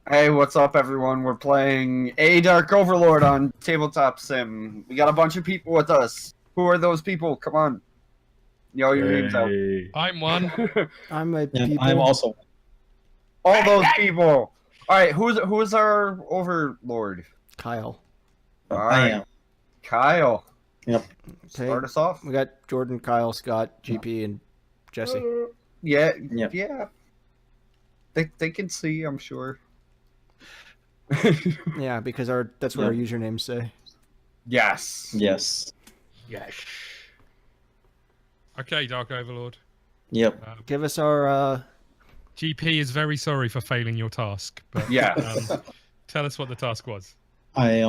Hey, what's up, everyone? We're playing A Dark Overlord on Tabletop Sim. We got a bunch of people with us. Who are those people? Come on. Yell your names out. I'm one. I'm a And people. I'm also. All those people. Alright, who's our Overlord? Kyle. I am. Kyle. Yep. Okay. Start us off. We got Jordan, Kyle, Scott, GP, and Jesse. Yeah. Yep. Yeah. They can see, I'm sure. Yeah, because that's what our usernames say. Yes. Yes. Yes. Okay, Dark Overlord. Yep. Give us our. GP is very sorry for failing your task, but Yes. tell us what the task was. I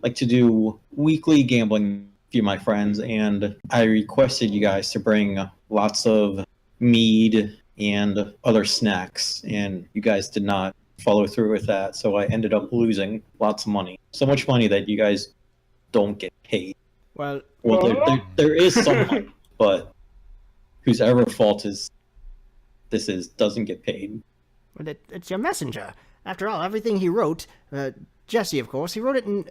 like to do weekly gambling with a few of my friends, and I requested you guys to bring lots of mead and other snacks, and you guys did not follow through with that, so I ended up losing lots of money. So much money that you guys don't get paid. Well, There is some money, but whose ever fault this is doesn't get paid. it's your messenger. After all, everything he wrote, Jesse, of course, he wrote it in,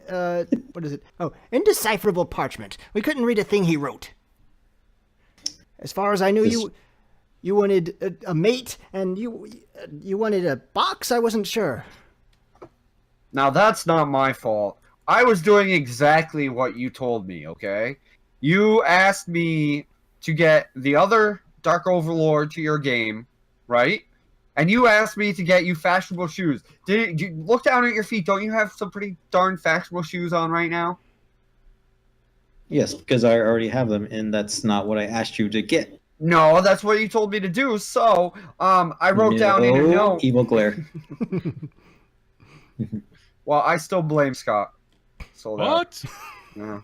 what is it? Oh, indecipherable parchment. We couldn't read a thing he wrote. As far as I knew, you wanted a mate, and you wanted a box? I wasn't sure. Now, that's not my fault. I was doing exactly what you told me, okay? You asked me to get the other Dark Overlord to your game, right? And you asked me to get you fashionable shoes. Did you look down at your feet? Don't you have some pretty darn fashionable shoes on right now? Yes, because I already have them, and that's not what I asked you to get. No, that's what you told me to do. So, I wrote down in a note. Evil glare. Well, I still blame Scott. So What? Yeah.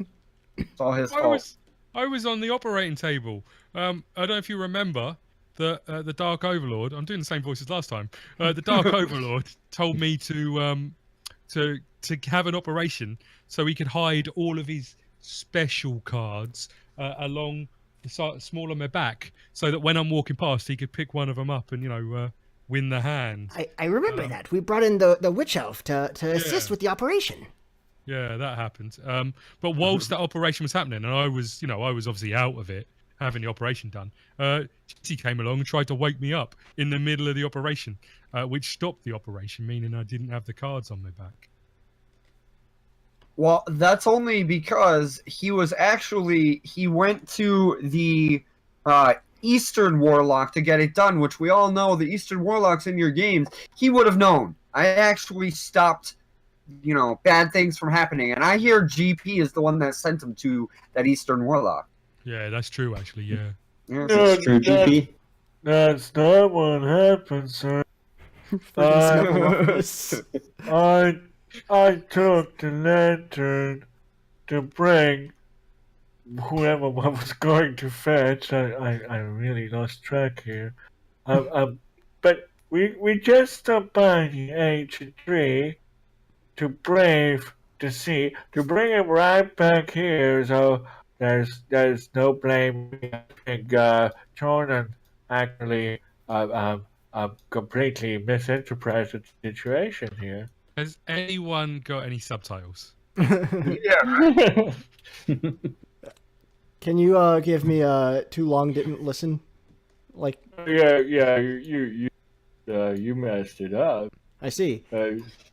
It's all his fault. I was on the operating table. I don't know if you remember the Dark Overlord. I'm doing the same voice as last time. The Dark Overlord told me to have an operation so he could hide all of his special cards along the small of my back, so that when I'm walking past, he could pick one of them up and win the hand. I remember that. We brought in the witch elf to assist with the operation. Yeah, that happened. But whilst that operation was happening, and I was obviously out of it, having the operation done, Jesse came along and tried to wake me up in the middle of the operation, which stopped the operation, meaning I didn't have the cards on my back. Well, that's only because he went to the Eastern Warlock to get it done, which we all know the Eastern Warlock's in your games. He would have known. I actually stopped, bad things from happening, and I hear GP is the one that sent him to that Eastern Warlock. Yeah, that's true, actually, yeah. That's true, GP. That's not what happened, sir. I took the lantern to bring whoever I was going to fetch. I really lost track here. But we just stopped by the ancient tree to brave the sea, to bring him right back here. So there's no blame. I think Jordan actually completely misinterpreted the situation here. Has anyone got any subtitles? Yeah. Can you give me too long didn't listen? Like. Yeah. You messed it up. I see.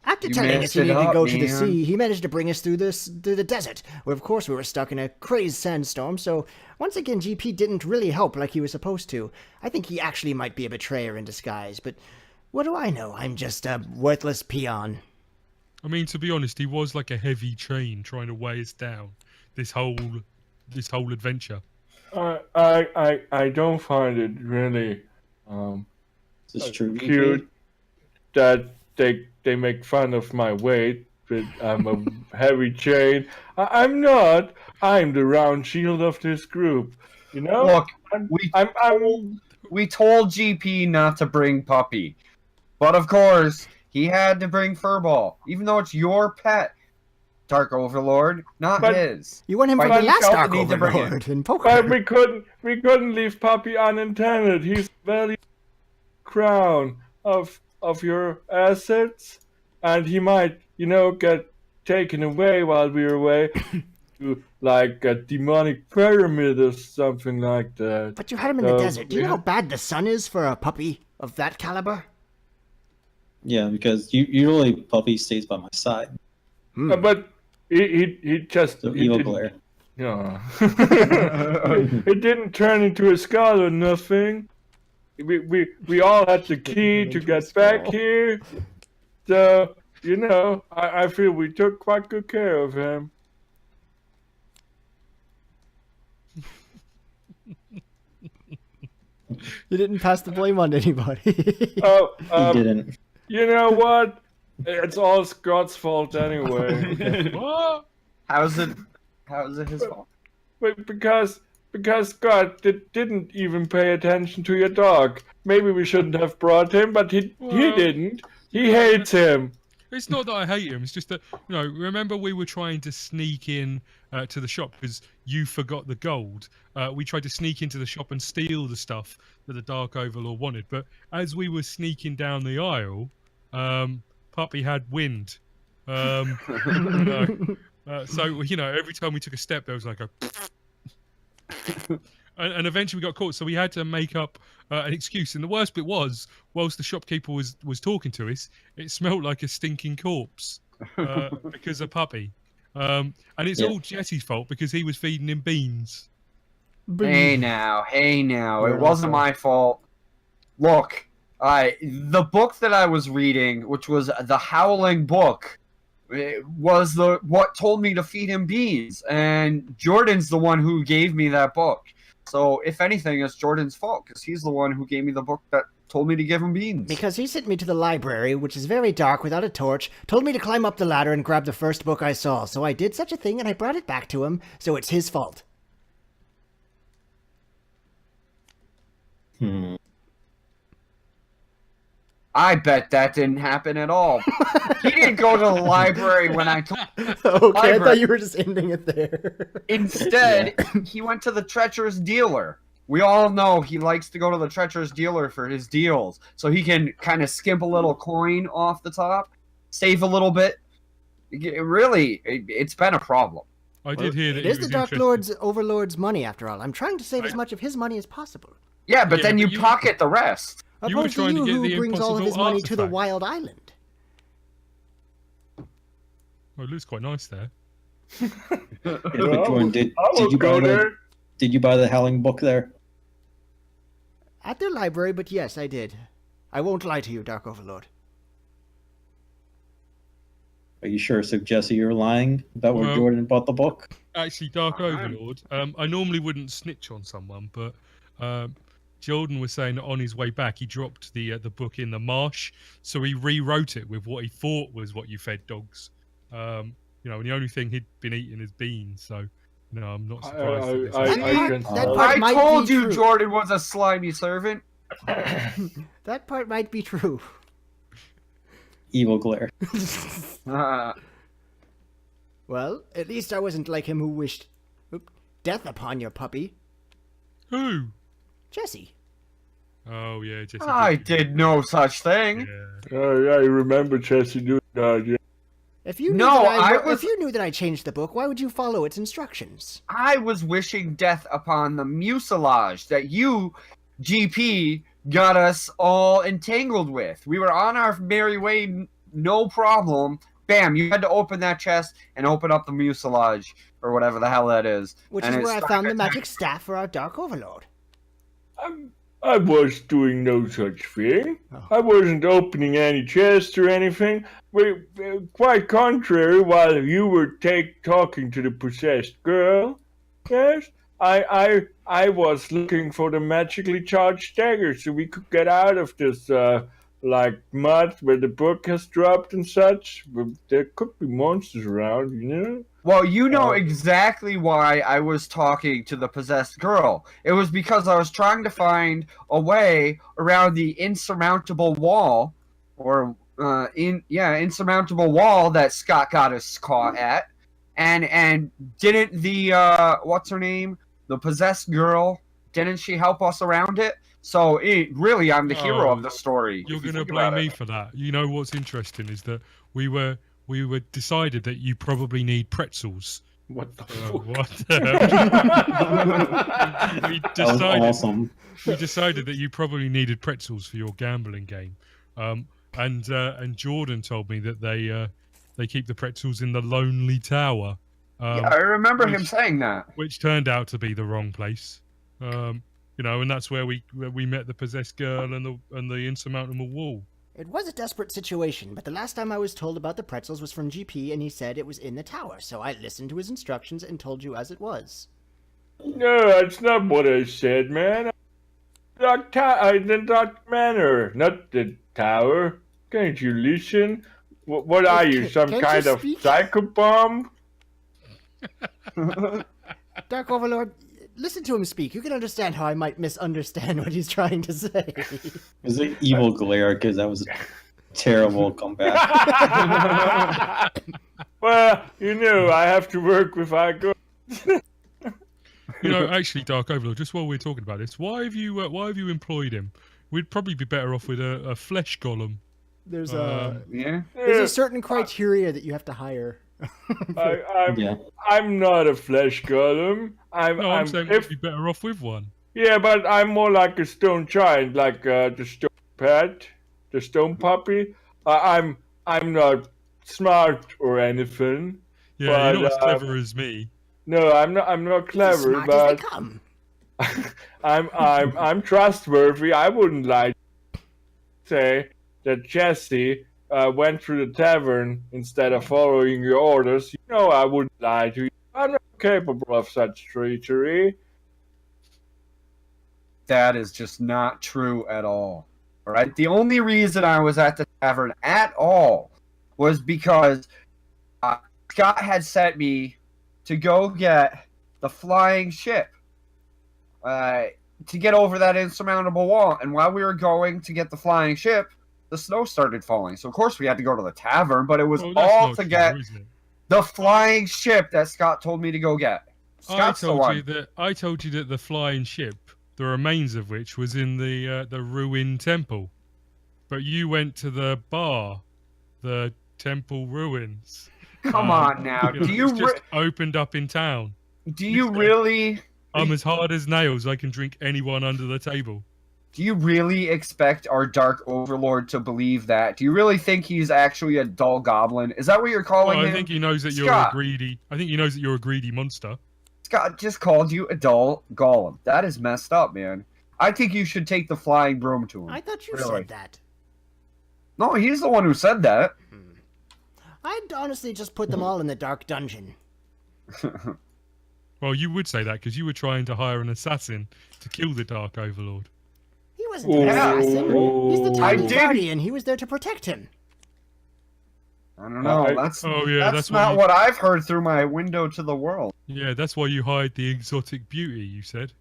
After You telling us messed he it needed to up, go to the man. sea, he managed to bring us through the desert, where of course we were stuck in a crazy sandstorm, so once again GP didn't really help like he was supposed to. I think he actually might be a betrayer in disguise, but what do I know? I'm just a worthless peon. I mean, to be honest, he was like a heavy chain trying to weigh us down this whole adventure. I don't find it really This is true, cute that they make fun of my weight, but I'm a heavy chain. I'm not. I'm the round shield of this group. Look, I'm we told GP not to bring Puppy, but of course he had to bring Furball, even though it's your pet, Dark Overlord, not his. You want him Why from the you last felt the Dark need to bring Overlord in poker. But we couldn't leave Puppy unintended. He's the very crown of your assets. and he might, get taken away while we're away to like a demonic pyramid or something like that. But you had him in the desert. Do you know how bad the sun is for a puppy of that caliber? Yeah, because usually Puppy stays by my side. But he just So he evil didn't- glare. Yeah. It didn't turn into a skull or nothing. We all had the key to get back here. So, I feel we took quite good care of him. You didn't pass the blame on anybody. Oh, He didn't. you know what? It's all Scott's fault anyway. What? How's it his fault? But because Scott didn't even pay attention to your dog. Maybe we shouldn't have brought him, but he Well- didn't. He hates him. It's not that I hate him. It's just that, remember we were trying to sneak in to the shop because you forgot the gold. We tried to sneak into the shop and steal the stuff that the Dark Overlord wanted. But as we were sneaking down the aisle, Puppy had wind. So, every time we took a step, there was like a... And eventually we got caught, so we had to make up an excuse. And the worst bit was, whilst the shopkeeper was talking to us, it smelled like a stinking corpse because of Puppy. And it's all Jesse's fault because he was feeding him beans. Hey now, You're it wasn't awful. my fault. Look, the book that I was reading, which was the Howling Book, was what told me to feed him beans, and Jordan's the one who gave me that book. So if anything, it's Jordan's fault because he's the one who gave me the book that told me to give him beans. Because he sent me to the library, which is very dark without a torch, told me to climb up the ladder and grab the first book I saw. So I did such a thing and I brought it back to him, so it's his fault. I bet that didn't happen at all. He didn't go to the library when I told Okay, I thought you were just ending it there. Instead, he went to the treacherous dealer. We all know he likes to go to the treacherous dealer for his deals, so he can kind of skimp a little coin off the top, save a little bit. It's been a problem. I did hear that It he is was the Dark interested. Overlord's money, after all. I'm trying to save as much of his money as possible. Yeah, but Yeah, then but you you- pocket the rest. You were Opposed trying to you get who the brings all of his impossible money to the artifact. Wild Island. Well, it looks quite nice there. Jordan, did I you will go buy there. did you buy the Howling book there? At their library, but yes, I did. I won't lie to you, Dark Overlord. Are you sure? So Jesse, you're lying about where Well- Jordan bought the book? Actually, Dark Overlord. I normally wouldn't snitch on someone, but Jordan was saying that on his way back he dropped the book in the marsh, so he rewrote it with what he thought was what you fed dogs. And the only thing he'd been eating is beans, so I'm not surprised. That this I happened. can- That part I might told be you true. Jordan was a slimy servant. That part might be true. Evil glare. Well, at least I wasn't like him who wished death upon your puppy. Who? Jesse. Oh yeah, Jesse. I did no such thing. Yeah. Oh, yeah, I remember Jesse doing that, yeah. If you knew No, if you knew that I changed the book, why would you follow its instructions? I was wishing death upon the mucilage that you, GP, got us all entangled with. We were on our merry way, no problem. Bam, you had to open that chest and open up the mucilage, or whatever the hell that is. Which And is it where I stuck found the attack- magic staff for our Dark Overlord. I was doing no such thing. Oh. I wasn't opening any chests or anything. Quite contrary, while you were talking to the possessed girl, yes, I was looking for the magically charged dagger so we could get out of this mud where the book has dropped and such. But there could be monsters around, you know. Well, you know Oh. exactly why I was talking to the possessed girl. It was because I was trying to find a way around the insurmountable wall, or insurmountable wall that Scott got us caught at, and didn't the what's her name, the possessed girl, didn't she help us around it? So really, I'm the hero of the story. You're if you going to think about blame me it. for that. You know what's interesting is that we were decided that you probably need pretzels. What the What? we That was decided. awesome. We decided that you probably needed pretzels for your gambling game. And Jordan told me that they keep the pretzels in the Lonely Tower. Yeah, I remember him which- saying that. Which turned out to be the wrong place. And that's where we met the possessed girl and the insurmountable wall. It was a desperate situation, but the last time I was told about the pretzels was from GP, and he said it was in the tower, so I listened to his instructions and told you as it was. No, that's not what I said, man. The Dark Manor, not the tower. Can't you listen? What are you, some Can't kind you of speak? psychobomb? Dark Overlord, listen to him speak. You can understand how I might misunderstand what he's trying to say. It was an evil glare because that was a terrible comeback. Well, I have to work with I go. Actually, Dark Overlord, just while we're talking about this, why have you employed him? We'd probably be better off with a flesh golem. There's Yeah. a certain criteria that you have to hire. I'm not a flesh golem. I'm saying we'd be better off with one. Yeah, but I'm more like a stone giant, like the stone pet, the stone puppy. I'm not smart or anything. Yeah, but, you're not as clever as me. No, I'm not clever, Smart as they but come. I'm trustworthy. I wouldn't lie. Say that Jesse went through the tavern instead of following your orders. I wouldn't lie to you. I'm not capable of such treachery. That is just not true at all. All right. The only reason I was at the tavern at all was because Scott had sent me to go get the flying ship to get over that insurmountable wall. And while we were going to get the flying ship, the snow started falling. So of course we had to go to the tavern, but it was Well, that's all not to true, get is it? the flying ship that Scott told me to go get. Scott's the one. I told you that the flying ship, the remains of which was in the ruined temple, but you went to the bar, the temple ruins. Come on now. It was just opened up in town. Do you really? I'm as hard as nails. I can drink anyone under the table. Do you really expect our Dark Overlord to believe that? Do you really think he's actually a dull goblin? Is that what you're calling him? I think he knows that you're Scott. a greedy. I think he knows that you're a greedy monster. Scott just called you a dull golem. That is messed up, man. I think you should take the flying broom to him. I thought you Really? said that. No, he's the one who said that. I'd honestly just put them all in the dark dungeon. Well, you would say that because you were trying to hire an assassin to kill the Dark Overlord. He wasn't an assassin. He's the I tiny did- guardian. He was there to protect him. I don't know. That's that's not why what I've heard through my window to the world. Yeah, that's why you hired the exotic beauty. You said.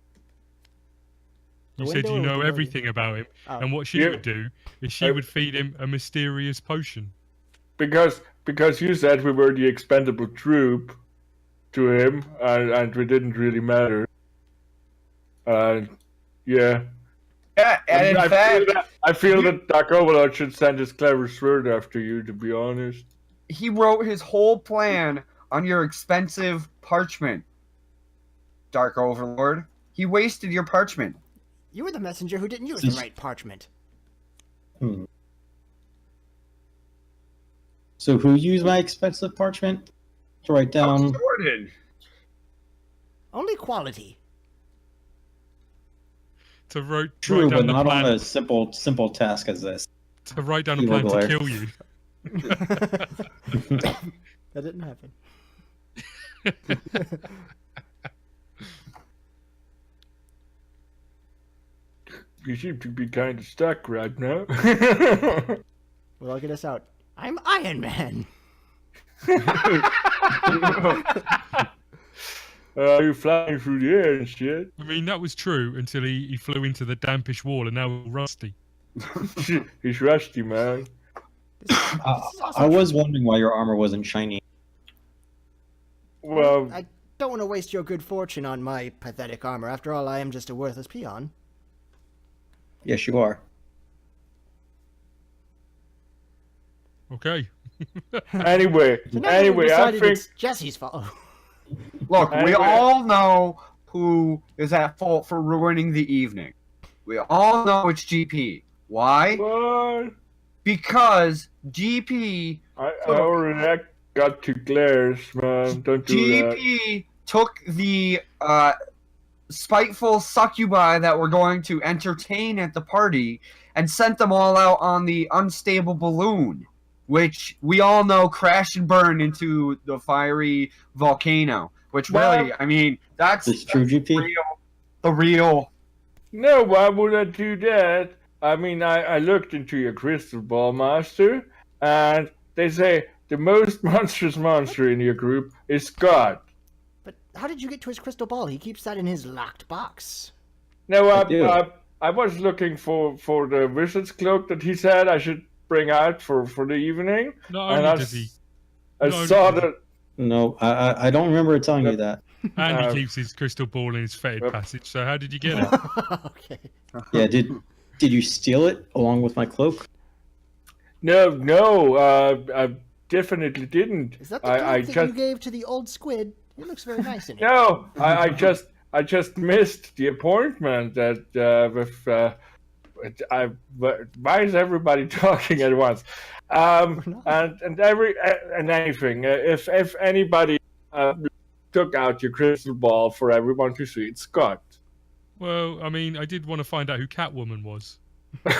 The You said window you or know the everything about him, Oh. and what she Yeah. would do is she would feed him a mysterious potion. Because you said we were the expendable troop to him, and we didn't really matter. Yeah. Yeah, and in fact, I feel that Dark Overlord should send his clever sword after you, to be honest. he wrote his whole plan on your expensive parchment, Dark Overlord. He wasted your parchment. You were the messenger who didn't use the right parchment. So who used my expensive parchment to write down? Jordan. Only quality. To write True, but down the not plan. on a simple task as this. To write down a Evil plan glare. to kill you. That didn't happen. You seem to be kind of stuck right now. Well, I'll get us out. I'm Iron Man. You're flying through the air and shit. I mean, that was true until he flew into the dampish wall and now we're rusty. He's rusty, man. I was wondering why your armor wasn't shiny. Well, don't want to waste your good fortune on my pathetic armor. After all, I am just a worthless peon. Yes, you are. Okay. Anyway, So now anyway, we've I decided think it's Jesse's fault. Look, we Anyway. all know who is at fault for ruining the evening. We all know it's GP. Why? what? Because GP I already got 2 glares, man. Don't do that. GP took the spiteful succubi that were going to entertain at the party and sent them all out on the unstable balloon, which we all know crashed and burned into the fiery volcano. Which really, I mean, that's This true GP? the real. No, why would I do that? I mean, I looked into your crystal ball, master, and they say the most monstrous monster in your group is Scott. But how did you get to his crystal ball? He keeps that in his locked box. No, do. I was looking for the wizard's cloak that he said I should bring out for the evening. Not And only does he, I not saw only- that. No, I don't remember telling you that. and he Uh, keeps his crystal ball in his fetid Yep. passage. So how did you get it? Okay. Yeah, did you steal it along with my cloak? No, I definitely didn't. Is that the cloak I that just you gave to the old squid? It looks very nice in it. no, I just missed the appointment that why is everybody talking at once? And anything. If anybody took out your crystal ball for everyone to see, it's Scott. Well, I mean, I did want to find out who Catwoman was. If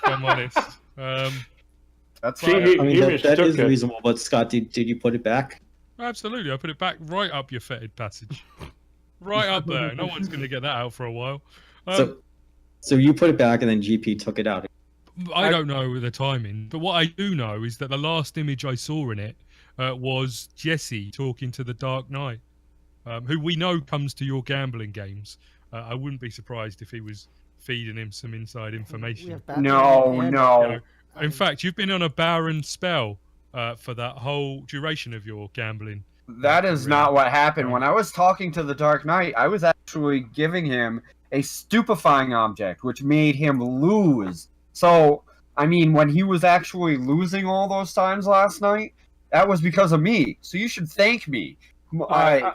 I'm honest. That's See, fine. he- I mean, that mistook is it. reasonable, but Scott, did you put it back? Absolutely, I put it back right up your fetid passage. Right up there. No one's going to get that out for a while. So you put it back and then GP took it out. I don't know the timing, but what I do know is that the last image I saw in it was Jesse talking to the Dark Knight, who we know comes to your gambling games. I wouldn't be surprised if he was feeding him some inside We information. have Batman No, and- no. In fact, you've been on a barren spell for that whole duration of your gambling. That is not what happened. When I was talking to the Dark Knight, I was actually giving him a stupefying object, which made him lose. So, I mean, when he was actually losing all those times last night, that was because of me. So you should thank me. Besides,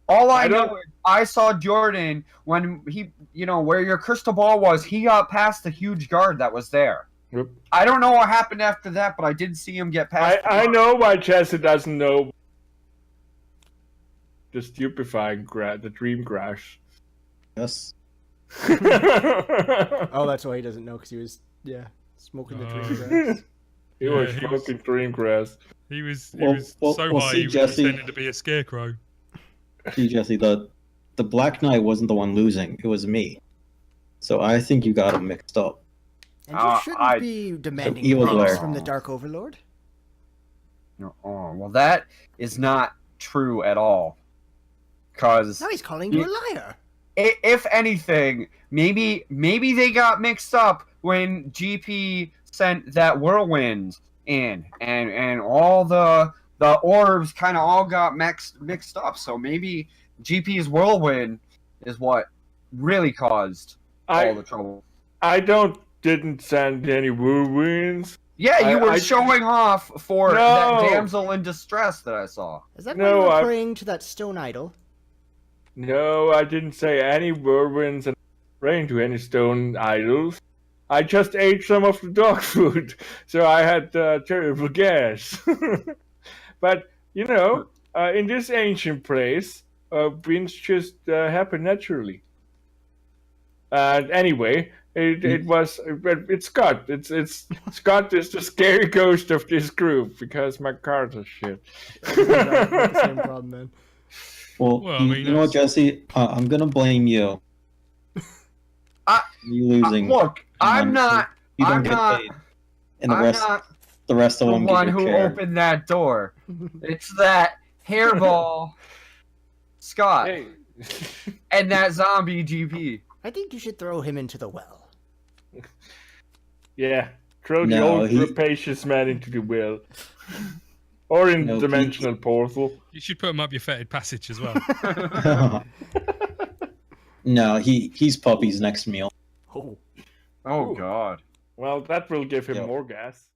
all I know is I saw Jordan when he, where your crystal ball was, he got past the huge guard that was there. Yep. I don't know what happened after that, but I did see him get past. I know why Jesse doesn't know the stupefying the dream crash. Yes. Oh, that's why he doesn't know, because he was, smoking the dream grass. He Yeah, was he smoking dream grass. He was Well, so high see, he was Jesse. pretending to be a scarecrow. See, Jesse, the Black Knight wasn't the one losing. It was me. So I think you got him mixed up. And you shouldn't be demanding evil things glare. from the Dark Overlord. Oh, well, that is not true at all. Because Now he's calling you a liar. if anything, maybe they got mixed up when GP sent that whirlwind in, and all the orbs kind of all got mixed up. So maybe GP's whirlwind is what really caused all the trouble. I didn't send any whirlwinds. Yeah, you were I- showing off for No. that damsel in distress that I saw. Is that No, why you were I- praying to that stone idol? No, I didn't say any whirlwinds and praying to any stone idols. I just ate some of the dog food, so I had terrible gas. But, in this ancient place, winds just happen naturally. And anyway, it's Scott. It's Scott is the scary ghost of this group because my cards are shit. The same problem, man. Well, Well, I mean, you know what, Jesse? I'm gonna blame you. You losing. Look, I'm and not. You don't I'm get not. paid. And the I'm rest, not the rest of the them one get who your share. opened that door. It's that hairball Scott Hey. and that zombie GP. I think you should throw him into the well. Yeah, throw the No, old he- rapacious man into the well. Or in No, dimensional portal. You should put him up your fetid passage as well. No, he's Puppy's next meal. Oh. Oh Ooh. God. Well, that will give him Yep. more gas.